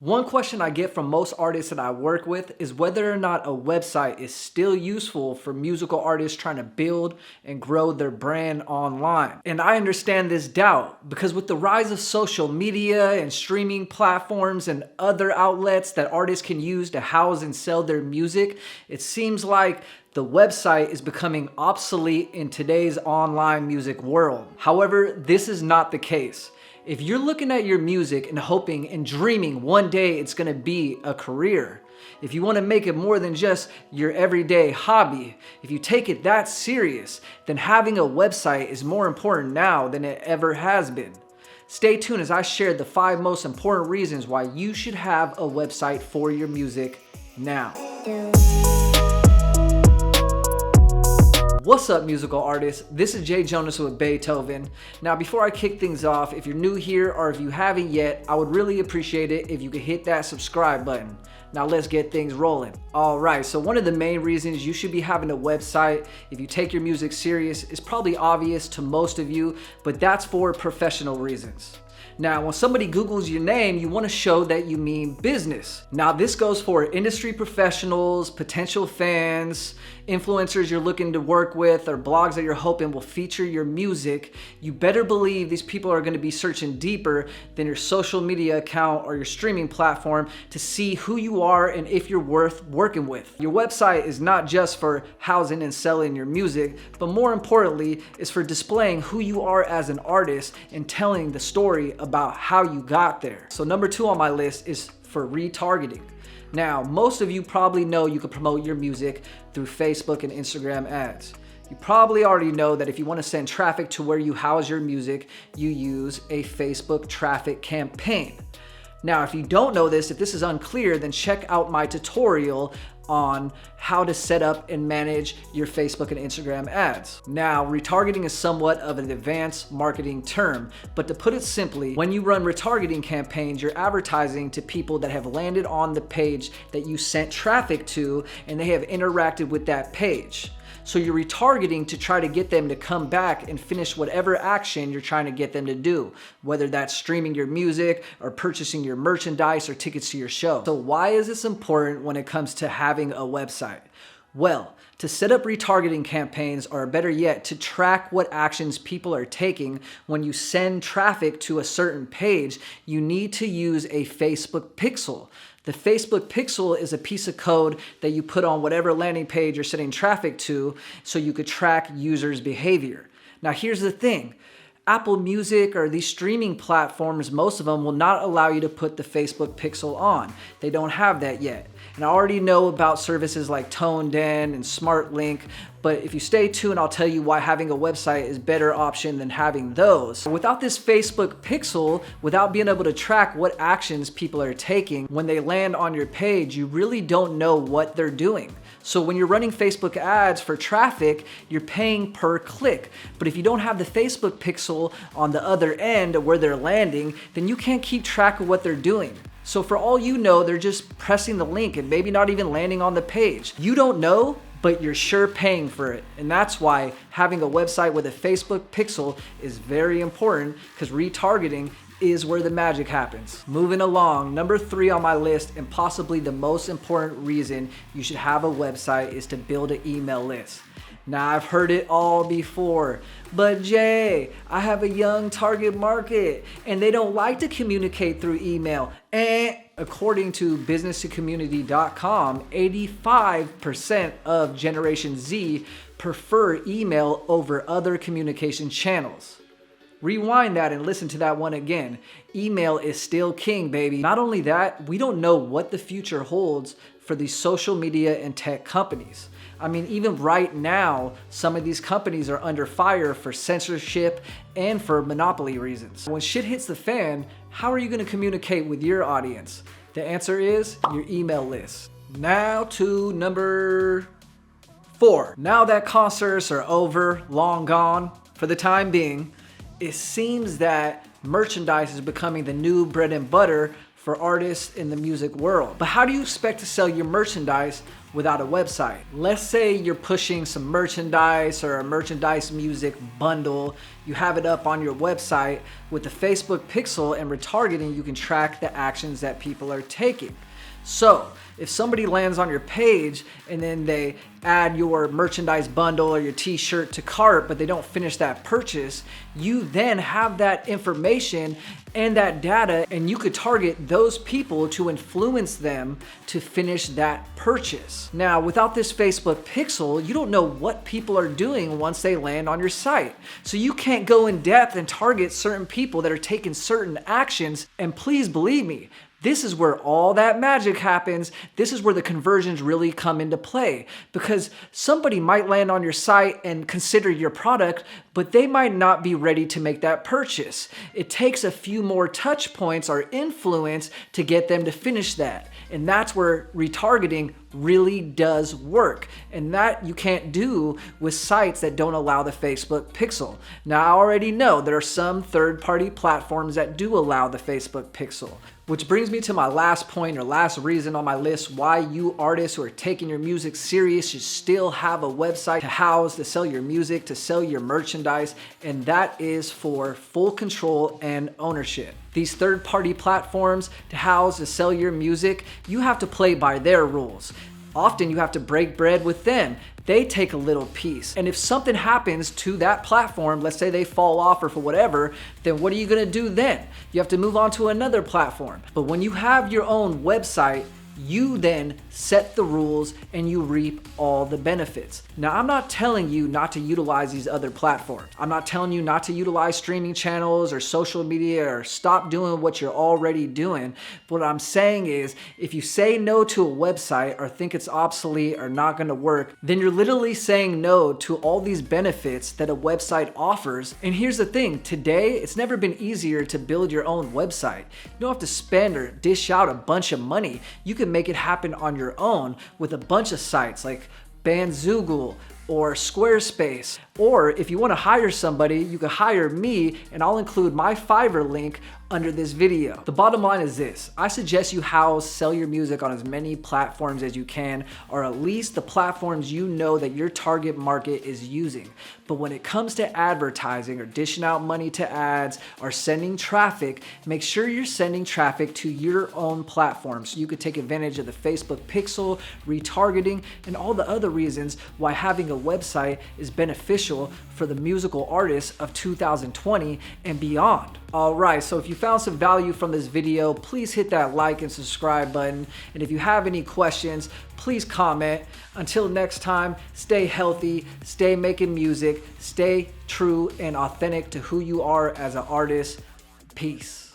One question I get from most artists that I work with is whether or not a website is still useful for musical artists trying to build and grow their brand online. And I understand this doubt because with the rise of social media and streaming platforms and other outlets that artists can use to house and sell their music, it seems like the website is becoming obsolete in today's online music world. However, this is not the case. If you're looking at your music and hoping and dreaming one day it's gonna be a career, if you wanna make it more than just your everyday hobby, if you take it that serious, then having a website is more important now than it ever has been. Stay tuned as I share the 5 most important reasons why you should have a website for your music now. What's up, musical artists? This is Jay Jonas with Beethoven. Now, before I kick things off, if you're new here or if you haven't yet, I would really appreciate it if you could hit that subscribe button. Now let's get things rolling. All right, so one of the main reasons you should be having a website if you take your music serious is probably obvious to most of you, but that's for professional reasons. Now, when somebody Googles your name, you want to show that you mean business. Now, this goes for industry professionals, potential fans, influencers you're looking to work with, or blogs that you're hoping will feature your music. You better believe these people are going to be searching deeper than your social media account or your streaming platform to see who you are and if you're worth working with. Your website is not just for housing and selling your music, but more importantly, it's for displaying who you are as an artist and telling the story about how you got there. So number 2 on my list is for retargeting. Now, most of you probably know you can promote your music through Facebook and Instagram ads. You probably already know that if you want to send traffic to where you house your music, you use a Facebook traffic campaign. Now, if you don't know this, if this is unclear, then check out my tutorial on how to set up and manage your Facebook and Instagram ads. Now, retargeting is somewhat of an advanced marketing term, but to put it simply, when you run retargeting campaigns, you're advertising to people that have landed on the page that you sent traffic to, and they have interacted with that page. So you're retargeting to try to get them to come back and finish whatever action you're trying to get them to do, whether that's streaming your music or purchasing your merchandise or tickets to your show. So why is this important when it comes to having a website? Well, to set up retargeting campaigns, or better yet, to track what actions people are taking when you send traffic to a certain page, you need to use a Facebook pixel. The Facebook pixel is a piece of code that you put on whatever landing page you're sending traffic to so you could track users' behavior. Now, here's the thing. Apple Music or these streaming platforms, most of them will not allow you to put the Facebook pixel on. They don't have that yet. And I already know about services like ToneDen and SmartLink, but if you stay tuned, I'll tell you why having a website is a better option than having those. Without this Facebook pixel, without being able to track what actions people are taking when they land on your page, you really don't know what they're doing. So when you're running Facebook ads for traffic, you're paying per click. But if you don't have the Facebook pixel on the other end where they're landing, then you can't keep track of what they're doing. So for all you know, they're just pressing the link and maybe not even landing on the page. You don't know, but you're sure paying for it. And that's why having a website with a Facebook pixel is very important, because retargeting is where the magic happens. Moving along, number 3 on my list, and possibly the most important reason you should have a website, is to build an email list. Now, I've heard it all before, but Jay, I have a young target market and they don't like to communicate through email. According to businesstocommunity.com, 85% of Generation Z prefer email over other communication channels. Rewind that and listen to that one again. Email is still king, baby. Not only that, we don't know what the future holds for these social media and tech companies. I mean, even right now, some of these companies are under fire for censorship and for monopoly reasons. When shit hits the fan, how are you going to communicate with your audience? The answer is your email list. Now to number 4. Now that concerts are over, long gone, for the time being, it seems that merchandise is becoming the new bread and butter for artists in the music world. But how do you expect to sell your merchandise without a website? Let's say you're pushing some merchandise or a merchandise music bundle. You have it up on your website. With the Facebook pixel and retargeting, you can track the actions that people are taking. So if somebody lands on your page and then they add your merchandise bundle or your t-shirt to cart, but they don't finish that purchase, you then have that information and that data, and you could target those people to influence them to finish that purchase. Now, without this Facebook pixel, you don't know what people are doing once they land on your site. So you can't go in depth and target certain people that are taking certain actions. And please believe me, this is where all that magic happens. This is where the conversions really come into play, because somebody might land on your site and consider your product, but they might not be ready to make that purchase. It takes a few more touch points or influence to get them to finish that. And that's where retargeting really does work. And that you can't do with sites that don't allow the Facebook pixel. Now, I already know there are some third-party platforms that do allow the Facebook pixel. Which brings me to my last point or last reason on my list why you artists who are taking your music serious should still have a website to house, to sell your music, to sell your merchandise, and that is for full control and ownership. These third-party platforms to house, to sell your music, you have to play by their rules. Often you have to break bread with them. They take a little piece. And if something happens to that platform, let's say they fall off or for whatever, then what are you gonna do then? You have to move on to another platform. But when you have your own website, you then set the rules and you reap all the benefits. Now, I'm not telling you not to utilize these other platforms. I'm not telling you not to utilize streaming channels or social media or stop doing what you're already doing. What I'm saying is, if you say no to a website or think it's obsolete or not gonna work, then you're literally saying no to all these benefits that a website offers. And here's the thing, today, it's never been easier to build your own website. You don't have to spend or dish out a bunch of money. You can make it happen on your own with a bunch of sites like Bandzoogle or Squarespace. Or if you want to hire somebody, you can hire me and I'll include my Fiverr link under this video. The bottom line is this: I suggest you sell your music on as many platforms as you can, or at least the platforms you know that your target market is using. But when it comes to advertising or dishing out money to ads or sending traffic, make sure you're sending traffic to your own platform so you could take advantage of the Facebook pixel, retargeting, and all the other reasons why having a website is beneficial for the musical artists of 2020 and beyond. Alright, so if you found some value from this video, please hit that like and subscribe button. And if you have any questions, please comment. Until next time, stay healthy, stay making music, stay true and authentic to who you are as an artist. Peace.